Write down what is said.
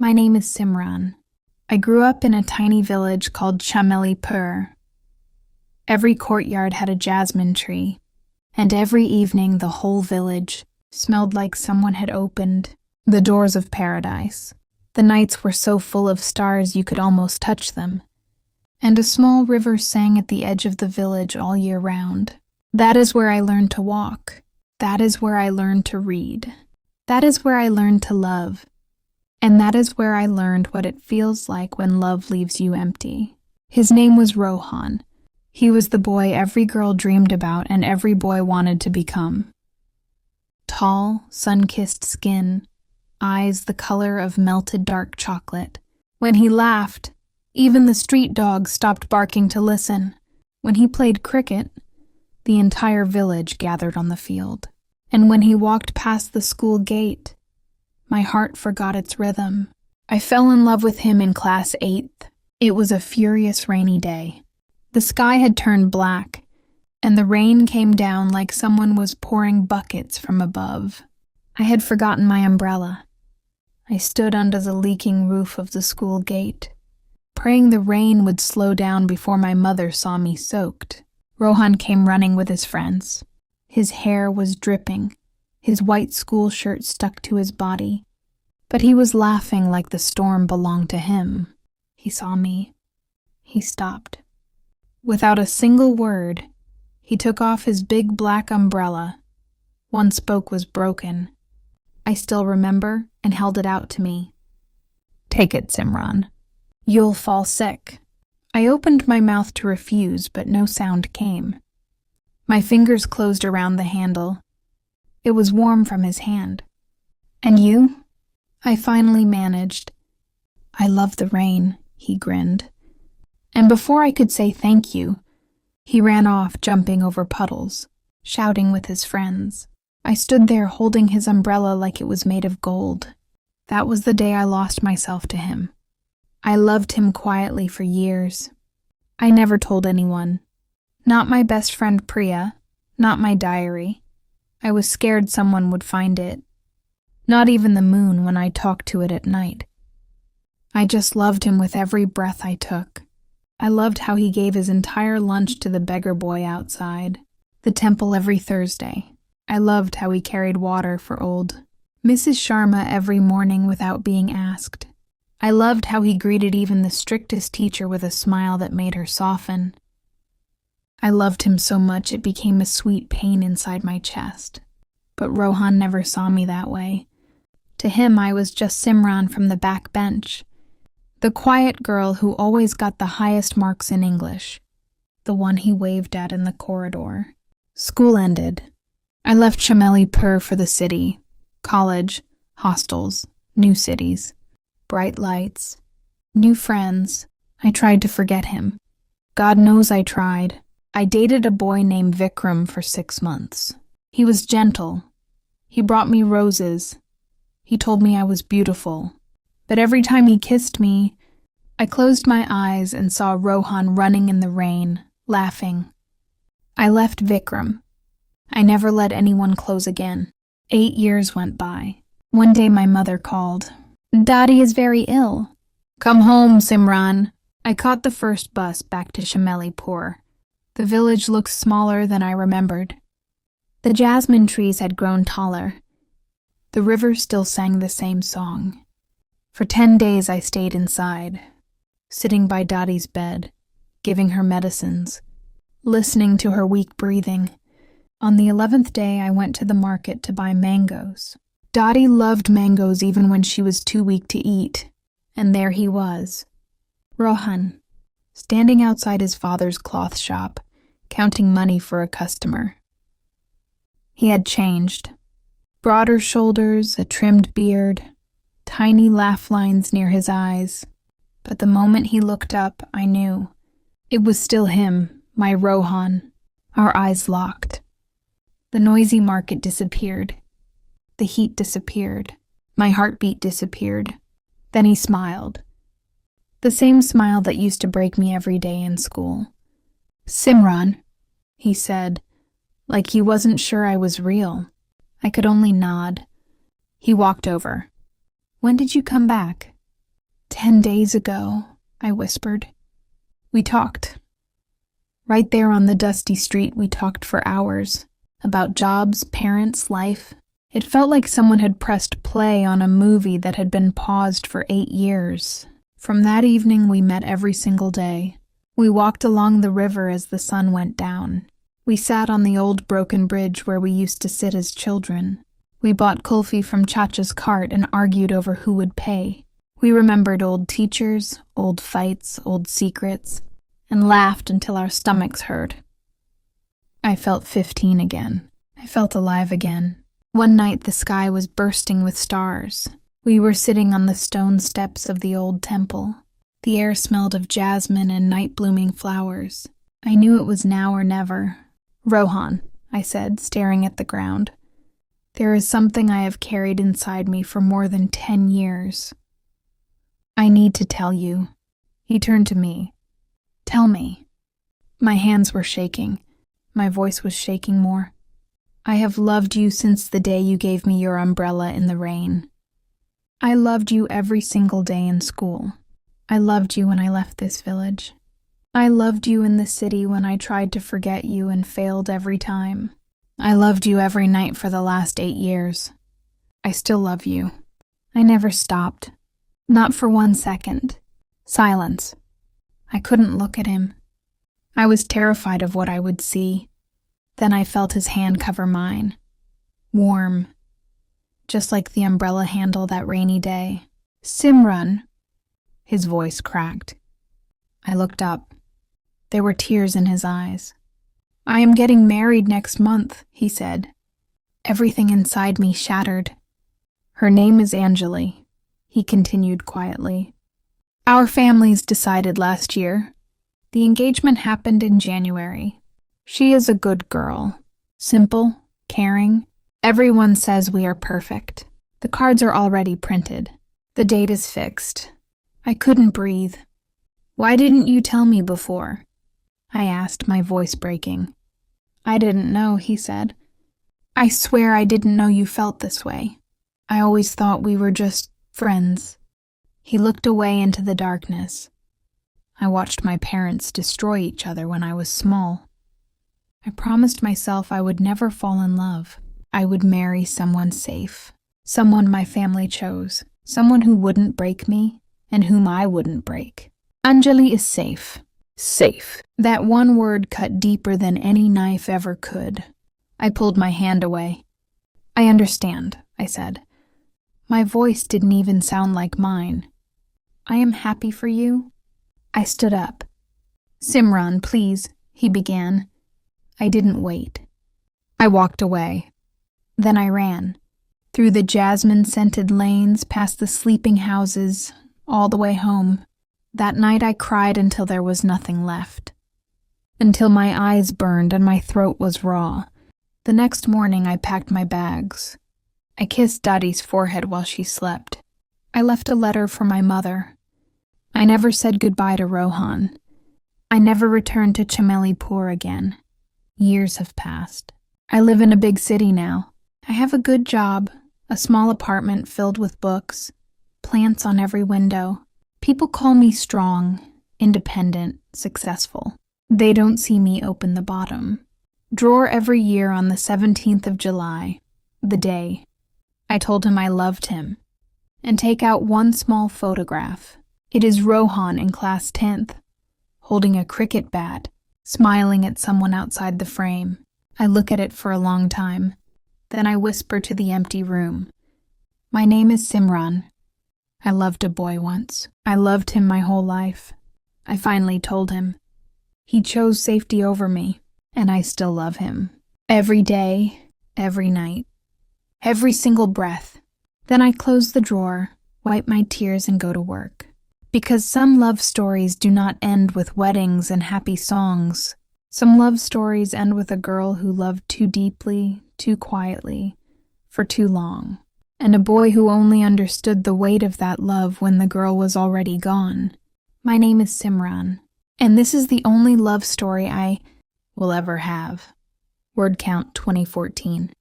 My name is Simran. I grew up in a tiny village called Chamelipur. Every courtyard had a jasmine tree, and every evening the whole village smelled like someone had opened the doors of paradise. The nights were so full of stars you could almost touch them, and a small river sang at the edge of the village all year round. That is where I learned to walk. That is where I learned to read. That is where I learned to love. And that is where I learned what it feels like when love leaves you empty. His name was Rohan. He was the boy every girl dreamed about and every boy wanted to become. Tall, sun-kissed skin, eyes the color of melted dark chocolate. When he laughed, even the street dogs stopped barking to listen. When he played cricket, the entire village gathered on the field. And when he walked past the school gate, my heart forgot its rhythm. I fell in love with him in class 8th. It was a furious rainy day. The sky had turned black, and the rain came down like someone was pouring buckets from above. I had forgotten my umbrella. I stood under the leaking roof of the school gate, praying the rain would slow down before my mother saw me soaked. Rohan came running with his friends. His hair was dripping. His white school shirt stuck to his body, but he was laughing like the storm belonged to him. He saw me. He stopped. Without a single word, he took off his big black umbrella. One spoke was broken. I still remember and held it out to me. "Take it, Simran. You'll fall sick." I opened my mouth to refuse, but no sound came. My fingers closed around the handle. It was warm from his hand. "And you?" I finally managed. "I love the rain," he grinned. And before I could say thank you, he ran off, jumping over puddles, shouting with his friends. I stood there holding his umbrella like it was made of gold. That was the day I lost myself to him. I loved him quietly for years. I never told anyone. Not my best friend Priya, not my diary. I was scared someone would find it. Not even the moon when I talked to it at night. I just loved him with every breath I took. I loved how he gave his entire lunch to the beggar boy outside the temple every Thursday. I loved how he carried water for old Mrs. Sharma every morning without being asked. I loved how he greeted even the strictest teacher with a smile that made her soften. I loved him so much it became a sweet pain inside my chest. But Rohan never saw me that way. To him, I was just Simran from the back bench, the quiet girl who always got the highest marks in English, the one he waved at in the corridor. School ended. I left Chamelipur for the city, college, hostels, new cities, bright lights, new friends. I tried to forget him. God knows I tried. I dated a boy named Vikram for 6 months. He was gentle. He brought me roses. He told me I was beautiful. But every time he kissed me, I closed my eyes and saw Rohan running in the rain, laughing. I left Vikram. I never let anyone close again. 8 years went by. One day my mother called. "Daddy is very ill." "Come home, Simran." I caught the first bus back to Chamelipur. The village looked smaller than I remembered. The jasmine trees had grown taller. The river still sang the same song. For 10 days I stayed inside, sitting by Dotty's bed, giving her medicines, listening to her weak breathing. On the 11th day I went to the market to buy mangoes. Dotty loved mangoes even when she was too weak to eat, and there he was, Rohan, standing outside his father's cloth shop, counting money for a customer. He had changed. Broader shoulders, a trimmed beard, tiny laugh lines near his eyes. But the moment he looked up, I knew. It was still him, my Rohan. Our eyes locked. The noisy market disappeared. The heat disappeared. My heartbeat disappeared. Then he smiled. The same smile that used to break me every day in school. "Simran," he said, like he wasn't sure I was real. I could only nod. He walked over. "When did you come back?" 10 days ago, I whispered. We talked. Right there on the dusty street, we talked for hours. About jobs, parents, life. It felt like someone had pressed play on a movie that had been paused for 8 years. From that evening, we met every single day. We walked along the river as the sun went down. We sat on the old broken bridge where we used to sit as children. We bought kulfi from Chacha's cart and argued over who would pay. We remembered old teachers, old fights, old secrets, and laughed until our stomachs hurt. I felt 15 again. I felt alive again. One night the sky was bursting with stars. We were sitting on the stone steps of the old temple. The air smelled of jasmine and night-blooming flowers. I knew it was now or never. Rohan, I said, staring at the ground. There is something I have carried inside me for more than 10 years. I need to tell you. He turned to me. Tell me. My hands were shaking. My voice was shaking more. I have loved you since the day you gave me your umbrella in the rain. I loved you every single day in school. I loved you when I left this village. I loved you in the city when I tried to forget you and failed every time. I loved you every night for the last 8 years. I still love you. I never stopped. Not for 1 second. Silence. I couldn't look at him. I was terrified of what I would see. Then I felt his hand cover mine. Warm. Just like the umbrella handle that rainy day. Simran. His voice cracked. I looked up. There were tears in his eyes. I am getting married next month, he said. Everything inside me shattered. Her name is Anjali, he continued quietly. Our families decided last year. The engagement happened in January. She is a good girl. Simple, caring. Everyone says we are perfect. The cards are already printed. The date is fixed. I couldn't breathe. Why didn't you tell me before? I asked, my voice breaking. I didn't know, he said. I swear I didn't know you felt this way. I always thought we were just friends. He looked away into the darkness. I watched my parents destroy each other when I was small. I promised myself I would never fall in love. I would marry someone safe, someone my family chose, someone who wouldn't break me and whom I wouldn't break. Anjali is safe. Safe. That one word cut deeper than any knife ever could. I pulled my hand away. I understand, I said. My voice didn't even sound like mine. I am happy for you. I stood up. Simran, please, he began. I didn't wait. I walked away. Then I ran. Through the jasmine-scented lanes, past the sleeping houses, all the way home. That night I cried until there was nothing left. Until my eyes burned and my throat was raw. The next morning I packed my bags. I kissed Dadi's forehead while she slept. I left a letter for my mother. I never said goodbye to Rohan. I never returned to Chamelipur again. Years have passed. I live in a big city now. I have a good job, a small apartment filled with books, plants on every window. People call me strong, independent, successful. They don't see me open the bottom drawer every year on the 17th of July, the day. I told him I loved him, and take out one small photograph. It is Rohan in class 10th, holding a cricket bat, smiling at someone outside the frame. I look at it for a long time. Then I whisper to the empty room. My name is Simran. I loved a boy once. I loved him my whole life. I finally told him. He chose safety over me, and I still love him. Every day, every night, every single breath. Then I close the drawer, wipe my tears, and go to work. Because some love stories do not end with weddings and happy songs. Some love stories end with a girl who loved too deeply, too quietly, for too long. And a boy who only understood the weight of that love when the girl was already gone. My name is Simran, and this is the only love story I will ever have. Word count 2014.